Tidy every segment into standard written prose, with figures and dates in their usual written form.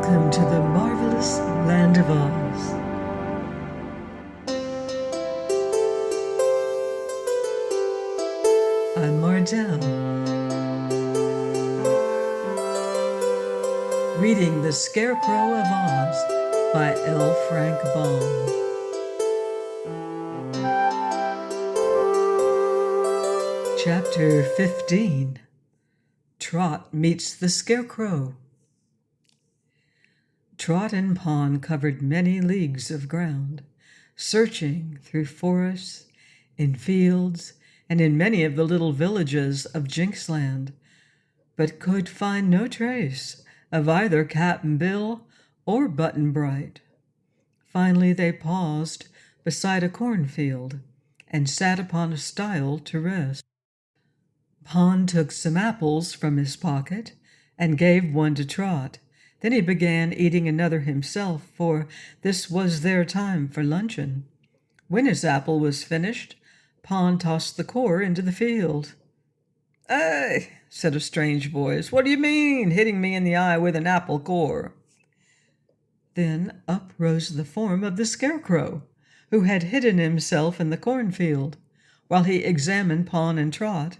Welcome to the marvelous land of Oz. I'm Mardell, reading The Scarecrow of Oz by L. Frank Baum. Chapter 15. Trot Meets the Scarecrow. Trot and Pawn covered many leagues of ground, searching through forests, in fields, and in many of the little villages of Jinxland, but could find no trace of either Cap'n Bill or Button-Bright. Finally they paused beside a cornfield and sat upon a stile to rest. Pawn took some apples from his pocket and gave one to Trot. Then he began eating another himself, for this was their time for luncheon. When his apple was finished, Pawn tossed the core into the field. "Hey," said a strange voice, "what do you mean, hitting me in the eye with an apple core?" Then up rose the form of the Scarecrow, who had hidden himself in the cornfield, while he examined Pawn and Trot,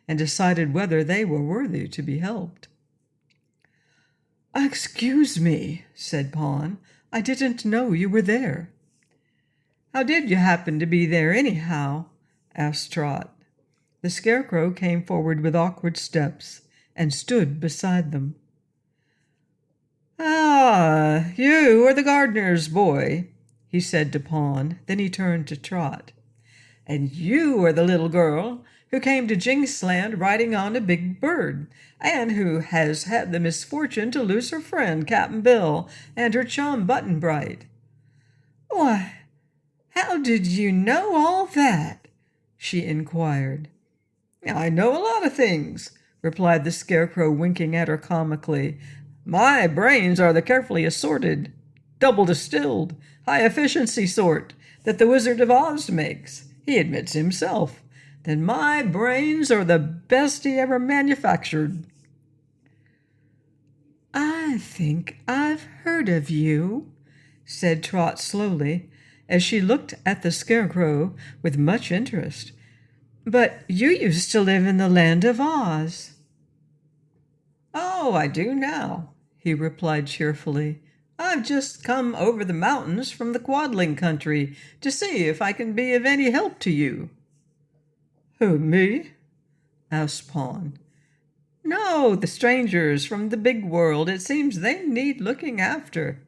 and decided whether they were worthy to be helped. "Excuse me," said Pawn. "I didn't know you were there." "How did you happen to be there, anyhow?" asked Trot. The Scarecrow came forward with awkward steps and stood beside them. "Ah, you are the gardener's boy," he said to Pawn. Then he turned to Trot. "And you are the little girl who came to Jinxland riding on a big bird, and who has had the misfortune to lose her friend Cap'n Bill and her chum Button-Bright." "Why, how did you know all that?" she inquired. "I know a lot of things," replied the Scarecrow, winking at her comically. "My brains are the carefully assorted, double-distilled, high-efficiency sort that the Wizard of Oz makes. He admits himself that my brains are the best he ever manufactured." "I think I've heard of you," said Trot slowly, as she looked at the Scarecrow with much interest. "But you used to live in the land of Oz." "Oh, I do now," he replied cheerfully. "I've just come over the mountains from the Quadling country to see if I can be of any help to you." "Who, me?" asked Pawn. "No, the strangers from the big world. It seems they need looking after."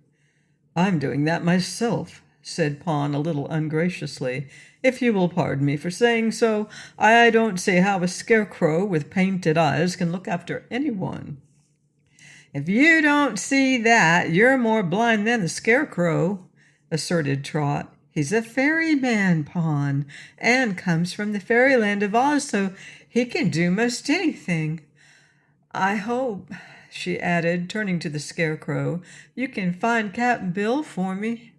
"I'm doing that myself," said Pawn a little ungraciously. "If you will pardon me for saying so, I don't see how a scarecrow with painted eyes can look after anyone." "If you don't see that, you're more blind than the Scarecrow," asserted Trot. "He's a fairyman, Pawn, and comes from the fairyland of Oz, so he can do most anything. I hope," she added, turning to the Scarecrow, "you can find Cap'n Bill for me."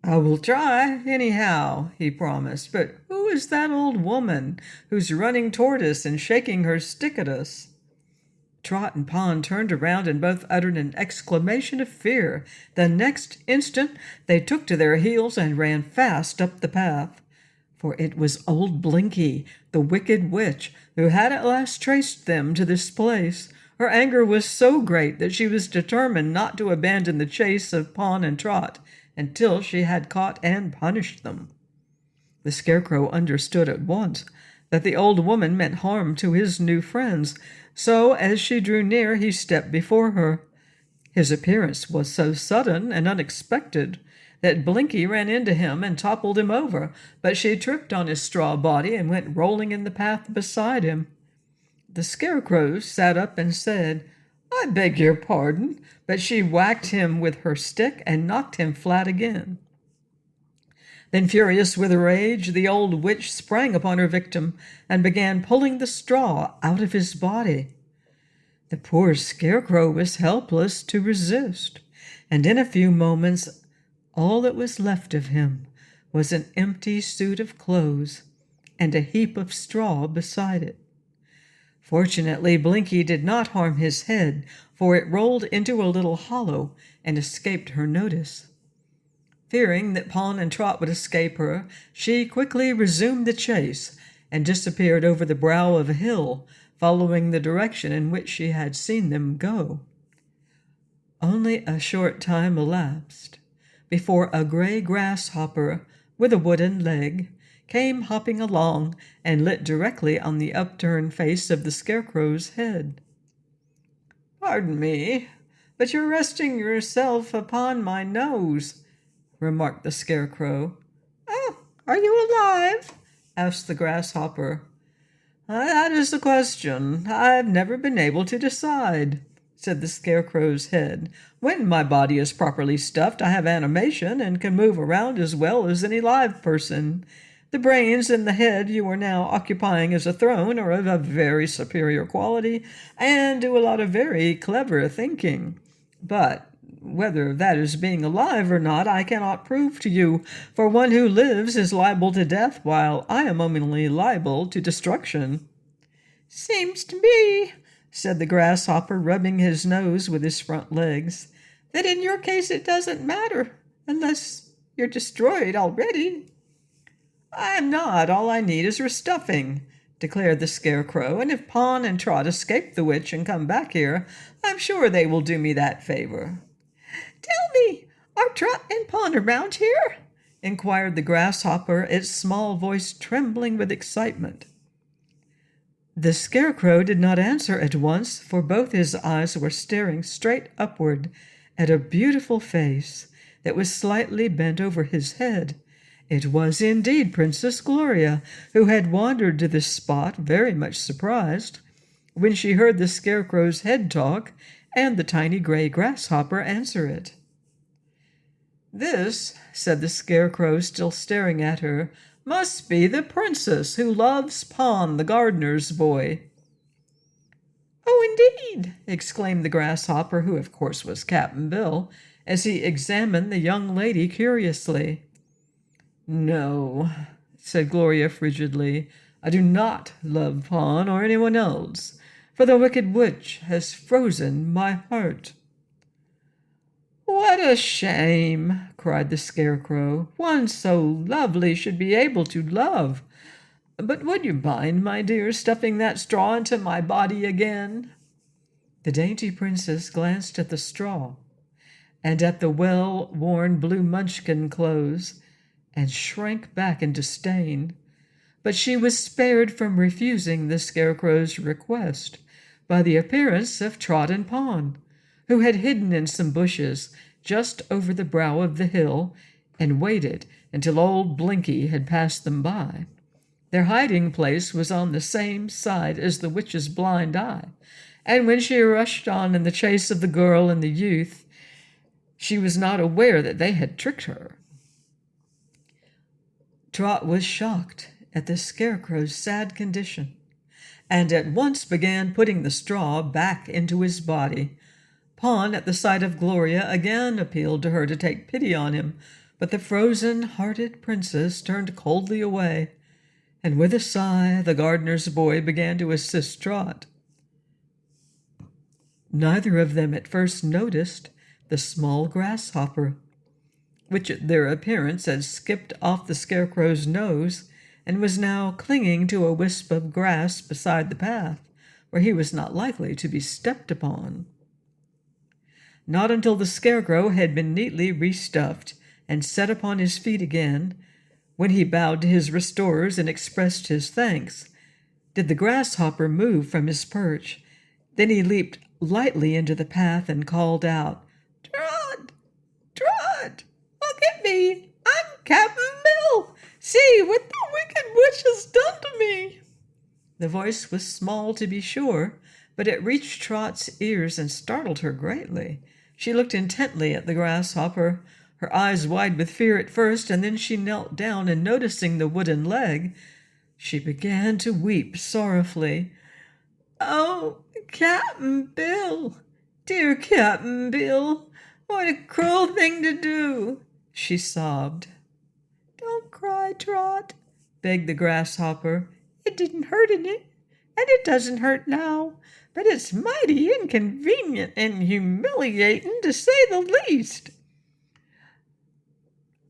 "I will try, anyhow," he promised. "But who is that old woman who's running toward us and shaking her stick at us?" Trot and Pawn turned around and both uttered an exclamation of fear. The next instant they took to their heels and ran fast up the path. For it was old Blinky, the wicked witch, who had at last traced them to this place. Her anger was so great that she was determined not to abandon the chase of Pawn and Trot until she had caught and punished them. The Scarecrow understood at once that the old woman meant harm to his new friends, so as she drew near he stepped before her. His appearance was so sudden and unexpected that Blinky ran into him and toppled him over, but she tripped on his straw body and went rolling in the path beside him. The Scarecrow sat up and said, "I beg your pardon," but she whacked him with her stick and knocked him flat again. Then, furious with rage, the old witch sprang upon her victim and began pulling the straw out of his body. The poor Scarecrow was helpless to resist, and in a few moments all that was left of him was an empty suit of clothes and a heap of straw beside it. Fortunately, Blinky did not harm his head, for it rolled into a little hollow and escaped her notice. Fearing that Pawn and Trot would escape her, she quickly resumed the chase and disappeared over the brow of a hill, following the direction in which she had seen them go. Only a short time elapsed before a gray grasshopper with a wooden leg came hopping along and lit directly on the upturned face of the Scarecrow's head. "Pardon me, but you're resting yourself upon my nose," remarked the Scarecrow. "Oh, are you alive?" asked the Grasshopper. "That is the question. I've never been able to decide," said the Scarecrow's head. "When my body is properly stuffed, I have animation and can move around as well as any live person. The brains and the head you are now occupying as a throne are of a very superior quality and do a lot of very clever thinking. But whether that is being alive or not, I cannot prove to you, for one who lives is liable to death, while I am only liable to destruction." "Seems to me," said the Grasshopper, rubbing his nose with his front legs, "that in your case it doesn't matter, unless you're destroyed already." "I'm not. All I need is restuffing," declared the Scarecrow, "and if Pawn and Trot escape the witch and come back here, I'm sure they will do me that favor." "Tell me, are Trot and Pawn around here?" inquired the Grasshopper, its small voice trembling with excitement. The Scarecrow did not answer at once, for both his eyes were staring straight upward at a beautiful face that was slightly bent over his head. It was indeed Princess Gloria, who had wandered to this spot very much surprised when she heard the Scarecrow's head talk and the tiny gray grasshopper answer it. "This," said the Scarecrow, still staring at her, "must be the princess who loves Pawn, the gardener's boy." "Oh, indeed!" exclaimed the Grasshopper, who of course was Cap'n Bill, as he examined the young lady curiously. "No," said Gloria frigidly, "I do not love Pawn or anyone else, for the wicked witch has frozen my heart." "What a shame!" cried the Scarecrow. "One so lovely should be able to love. But would you mind, my dear, stuffing that straw into my body again?" The dainty princess glanced at the straw and at the well-worn blue munchkin clothes and shrank back in disdain. But she was spared from refusing the Scarecrow's request by the appearance of Trot and Pawn, who had hidden in some bushes just over the brow of the hill and waited until old Blinky had passed them by. Their hiding place was on the same side as the witch's blind eye, and when she rushed on in the chase of the girl and the youth, she was not aware that they had tricked her. Trot was shocked at the Scarecrow's sad condition, and at once began putting the straw back into his body. Pawn, at the sight of Gloria, again appealed to her to take pity on him, but the frozen-hearted princess turned coldly away, and with a sigh the gardener's boy began to assist Trot. Neither of them at first noticed the small grasshopper, which at their appearance had skipped off the Scarecrow's nose and was now clinging to a wisp of grass beside the path, where he was not likely to be stepped upon. Not until the Scarecrow had been neatly restuffed and set upon his feet again, when he bowed to his restorers and expressed his thanks, did the grasshopper move from his perch. Then he leaped lightly into the path and called out, "Trot! Trot! Look at me! I'm Cap'n Bill! See what the wicked witch has done to me!" The voice was small, to be sure, but it reached Trot's ears and startled her greatly. She looked intently at the grasshopper, her eyes wide with fear at first, and then she knelt down, and noticing the wooden leg, she began to weep sorrowfully. "Oh, Cap'n Bill! Dear Cap'n Bill! What a cruel thing to do!" she sobbed. "Don't cry, Trot," begged the grasshopper. "It didn't hurt any. and it doesn't hurt now, but it's mighty inconvenient and humiliating to say the least."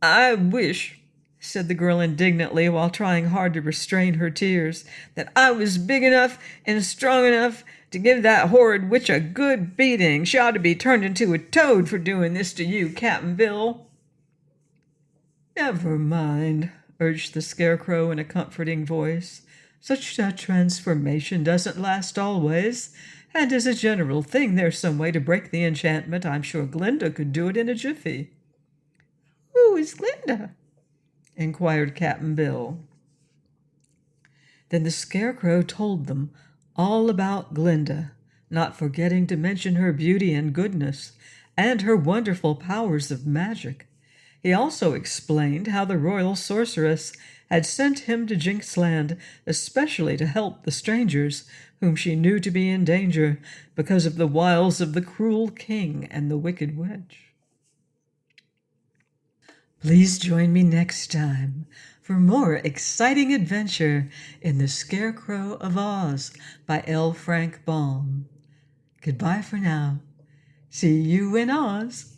"I wish," said the girl indignantly while trying hard to restrain her tears, "that I was big enough and strong enough to give that horrid witch a good beating. She ought to be turned into a toad for doing this to you, Cap'n Bill." "Never mind," urged the Scarecrow in a comforting voice. "Such a transformation doesn't last always, and as a general thing there's some way to break the enchantment. I'm sure Glinda could do it in a jiffy." "Who is Glinda?" inquired Cap'n Bill. Then the Scarecrow told them all about Glinda, not forgetting to mention her beauty and goodness, and her wonderful powers of magic. He also explained how the royal sorceress had sent him to Jinxland especially to help the strangers whom she knew to be in danger because of the wiles of the cruel king and the wicked witch. Please join me next time for more exciting adventure in The Scarecrow of Oz by L. Frank Baum. Goodbye for now. See you in Oz.